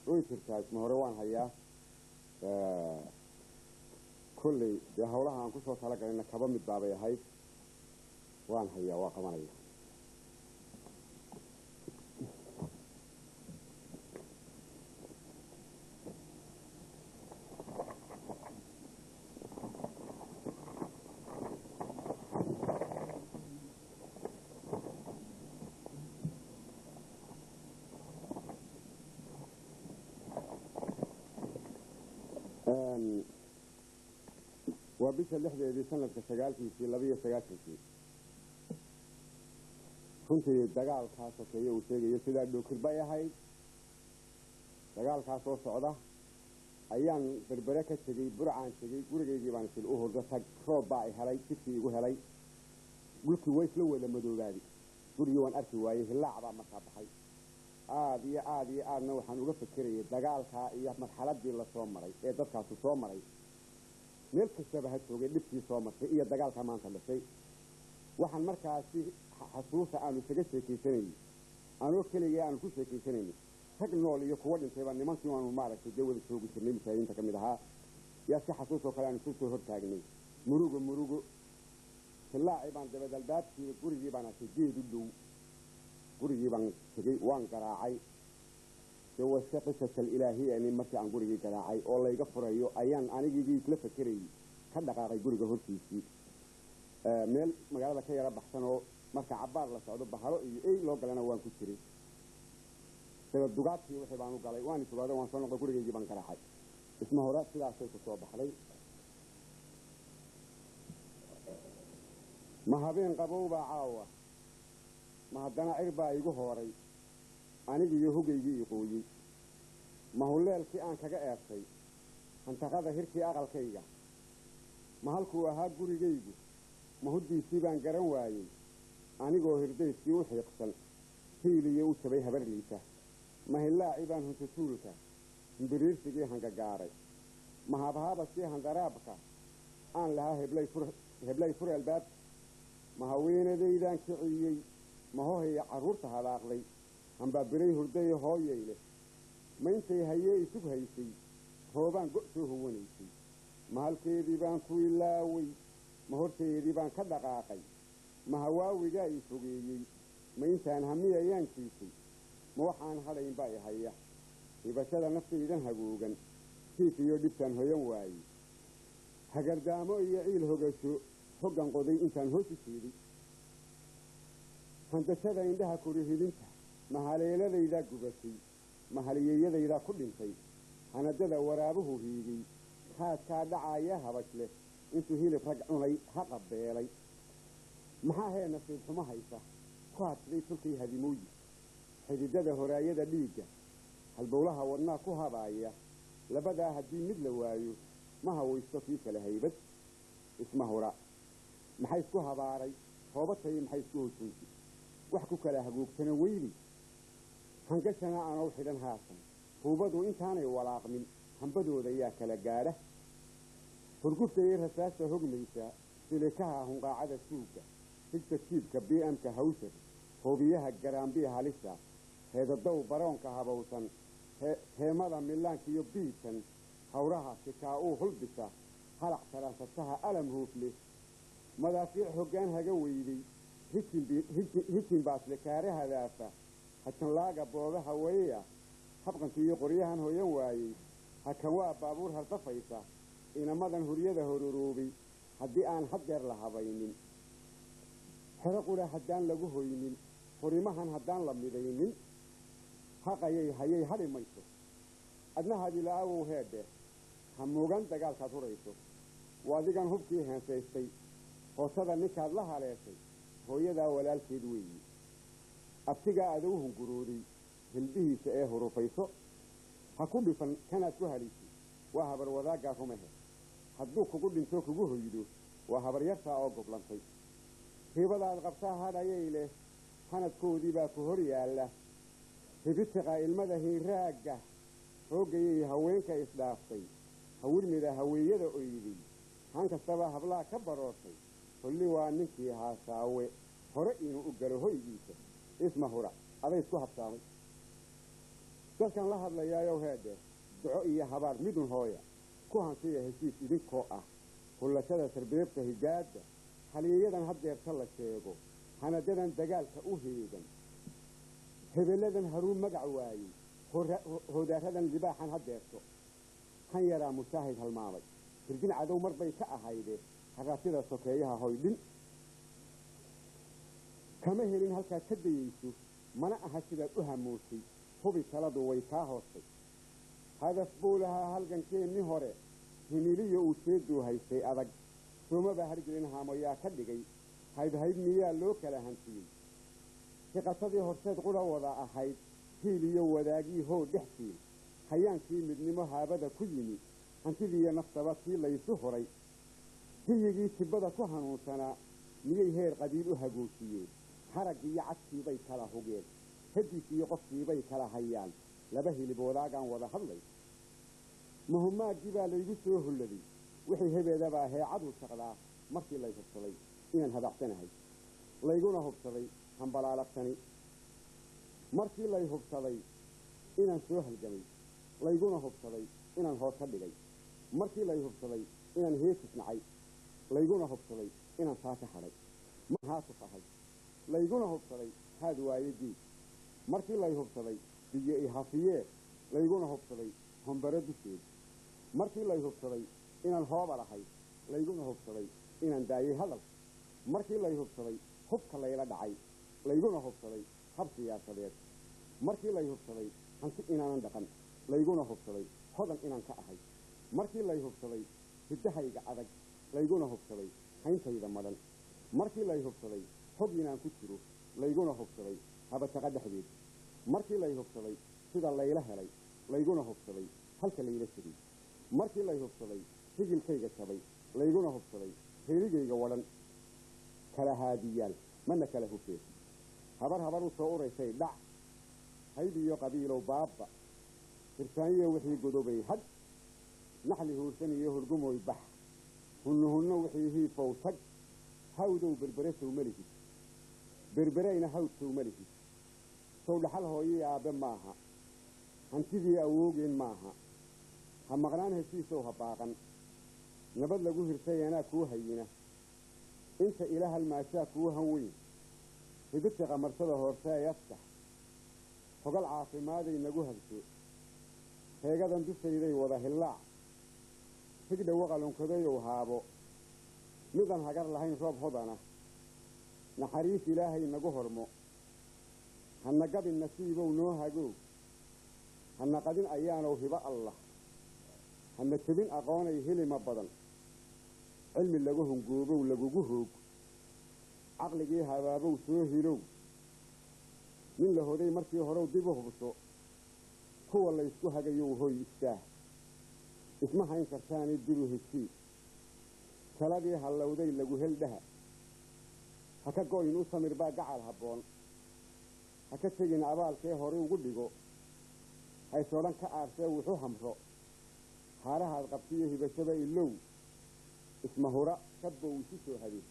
ويتركاز مهروان هيا كل هؤلاء عن كسر طلق لأن كبام البابي هاي وان هيا واقمان هيا وبيش اللحظة دي سنة كشغال في لبيه شغال في كنت دجال خاصة كي وشيء يصير دوكر باي هاي دجال خاصة صعدة أيام بالبركة شيء برعان شيء قرقي جيبان في الأهور ده سكروب باي هلاي كتير وهلاي قلت ويش لو لما دوغادي قريوان أركي وايه اللعبة مصاب حي عادي نوحن وقف كريه دجال خا إياه مرحلة دي الله صومري إيه ده كاسو صومري meel kastaba ha joogay dhibkii soo martay iyo dagaalka maanta dhashay waxaan markaasi xasuusta aanu isaga sheekaysanayay anoo keliya aan ku sheekaysanayay rag nool iyo kuwa dhintayba nimankii waanu maaragtay dawada joogi jirnay masaayiinta ka mid ahaa yaa si xasuus oo kale aan ku soo hortaagnay murugo tilaaci baan dabadalbaabkii gurigii baan arkay geed u dhow gurigii baan tegey waan garaacay وشيء قصة الإلهية يعني مرتي عن قرية جراعي والله يغفر أيو أيان أنا جيجي كلفة كري كذا قاعد قرية هرتيسي ميل مقالة كي رب حسنه مركع عبار لسعود بحرو إيه لو قال أنا وان كشري ترى الدقات في وحي بانو قال واني سؤال وان صنع قرية جيبان كراحي اسمه راس كذا شيء كتوب بحري ما هبين قبوبة عاوة ما هدنا عربا يجوهوري أنا جي يهوجي يقولي ما هو الليل كي أنا كجا أرسي أنت هذا هيركي أقل كيجا ما هالكوا هاد جوري جيجي ما هو دي سيبان جرن واي أنا جو هردي سيوح يقصن هيلي يوش بيها برليته ما هي اللاعبان هم تسولك برير سجيه هنجا جاري ما هذا بس جيه هنجا رابك أنا لها هبلاي فر الباب ما هو وين ذي دان كعيي ما هو هي عروتها العقلي هم ببري هردي هاي له ما أنت هي سب هيسي هو بان قصه هو نيسي ما هالكيدي بان كويلاوي ما هو كيدي بان كدقاقي ما هو وجاي سوقي ما أنت همية ينكيسي ما وحان هذا ينبغي هيا يبقى هذا نفسي إذا هجوجن كيف يدبتن هو ينواي هجر دامو يعيل هجشو هجن قضي إنسان هو تشيلي هنت هذا عندها كوريه لنته mahaleelada ida gubatay mahaliyada ida ku dhintay hanadada waraabuhu hiigay haadka dhacaya habashle intuu hilib rag cunay ha qabeelay maxaa hay nasiib xumo haysa qaadday tulkii hadimooyi xididada horaayada dhiiga halbowlaha wadnaa ku habaaya labada hadii mid la waayo ma hawaysto fi kala haybad isma hora maxay isku habaaray hoobatay maxay isku hoosay wax ku kala hagoogtana weyli هنقشنا أنا وحدن هاسن هوبدو إنتاني ولاقمن هنبدو ذيا كلا جارة فرقفت يرها ساسة هجميسا سلكها هنقا عدا سوكا في التكيب كبي أم كهوسر هو بيها الجرام بيها لسا هذا الضوء برون كهبوسا هي ماذا ملان كيو بيسا هورها شكاؤو هلبسا هلع ثلاثتها ألم هوفلي ماذا في حقان هجويدي هكين باس لكارها ذافا حتى لاقى بوضها ويا حبقا في قريها هو ينواي هكوا بابورها الطفيسة إن مدن هريده هروروبي هدي آن حجر لها بينين حرقوا له هدان لقوه يمين فريمهن هدان لمدينين حقا يهي هري ميسو أدنى هذه لأوه هيده هموغان تقال كثوريسو وادقان هبكي هنسيستي وصدا نكاد لها ليسي هو يدا ولا الكيدوي أبتقى أدوهم قروري هلبيه سئيه رفيسو هكون بفن كانت كهاليسي وهبر وذاقا فمه حدوك قد انتوك قوه يدو وهبر يرسى أو قبلانتي في بضع الغبساء هذا يليه حانت كودي باكوهري الله في بتقى المدهي راقة هوقي هوينك إصدافتي هول مدى هوية أيدي هانك السبا هبلا كبروسي كل وانكي هاساوي هرئين أقره هيجيسي اسمه هرأ هذا يسكو حبساوي dadkan la hadlayaayow heedhe duco iyo habaar midun hooya ku hansiya heshiis idinkoo ah hullashada sarbeebta higaadda haliyayadan haddeerta la sheego hanadadan dagaalka u heegan hebelladan haruu magac waayey hodaaradan libaaxan haddeerto han yaraa musaahid halmaamay hirgin cadow mar bay ka ahayde haraatida sokeeyaha hoydhin kama helin halkaad ka dayayso mana aha sidaad u hamoosay hubi taladu way kaa hoostay hadaf buu lahaa halgankeenni hore himiliyo uu jeeduu haystay adag soomaba hargelin haamoyaa ka dhigay haydhayd miyaa loo kala hantiyey hiqatadii horseed qudha wada ahayd hiil iyo wadaagii how dhex siin hayaankii midnimo haabada ku yimi hantidiiyo naftaba kii laysu horay hiyigii tibbada ku hanuunsanaa miyay heer qadiil u hagoojiyeen haraggii iyo cadkiibay kala hugeen hadiisiiyo qofkiibay kala hayaan laba hilib wadaagaan wada hadlay muhummaaggii baa laygu soo holladay wixii hebeedabaa heecadu shaqdaa markii lay hubsaday inaan hadacsanahay layguna hubsaday hambalaalaqsani markii lay hubsaday inaan soo halgamay layguna hubsaday inaan hoos ka dhigay markii lay hubsaday inaan heesis nacay layguna hubsaday inaan saa ka hadhay haatuf ahay layguna hubsaday haad waaye diid markii lay hubsaday biyo ihafiyee layguna hubsaday hombaro dusheed markii lay hubsaday inaan hooba lahay layguna hubsaday inaan daayay hadal markii lay hubsaday hubka layla dhacay layguna hubsaday hab siyaasadeed markii lay hubsaday hanti inaanan dhaqan layguna hubsaday hodan inaan ka ahay markii lay hubsaday hiddahayga adag layguna hubsaday hayntayda madhan markii lay hubsaday hog inaan ku jiro layguna hubsaday habataqa dhexdeed markii lay hubsaday sida layla helay layguna hubsaday halka layla tegey markii lay hubsaday higilkayga jabay layguna hubsaday heerigayga wadhan kala haadiyaal mana kala hufeen habar habar u soo uraysay dhac hayb iyo qabiilow baabba hirtaaniyo wixii godobay had naxli huursan iyo hurgumoy bax hunnuhunno wixii hiifow tag hawdow berbere sowmalihid berbereyna hawd sowmalihid sow dhaxal hooyii aabbe maaha hantidii awoogeen maaha ha maqnaan heshiisow ha baaqan nabad lagu hirtay anaa kuu hayina inta ila halmaashaa kuu han weyn hididka qamarsada hoorse ee aftax hogal caafimaaday nagu habso heegadan dushayday wada hillaac higdhawo qalunkadoyow haabo midaan hagar lahayn roob hodana naxariis ilaahay nagu hormo hana gabin nasiibow noo hagow hana qadin ayaanow hibo allah hana tebin aqoonay helima badan cilmi lagu hungoobow lagugu hoog caqligii habaabow soo hilow nin la hoday markii horew dib u hubso kuwa laysku hagayow hoy istaah isma hayn kartaani dibu hesii taladii hallowday lagu heldhaha ha ka go'in u samir baa gacal habboon ha ka tegin abaalkee hore ugu dhigo haysodhan ka aarsee wuxu hamro haarahaad qabtiyo hibashada ilow isma hura kabbow isu soo habeen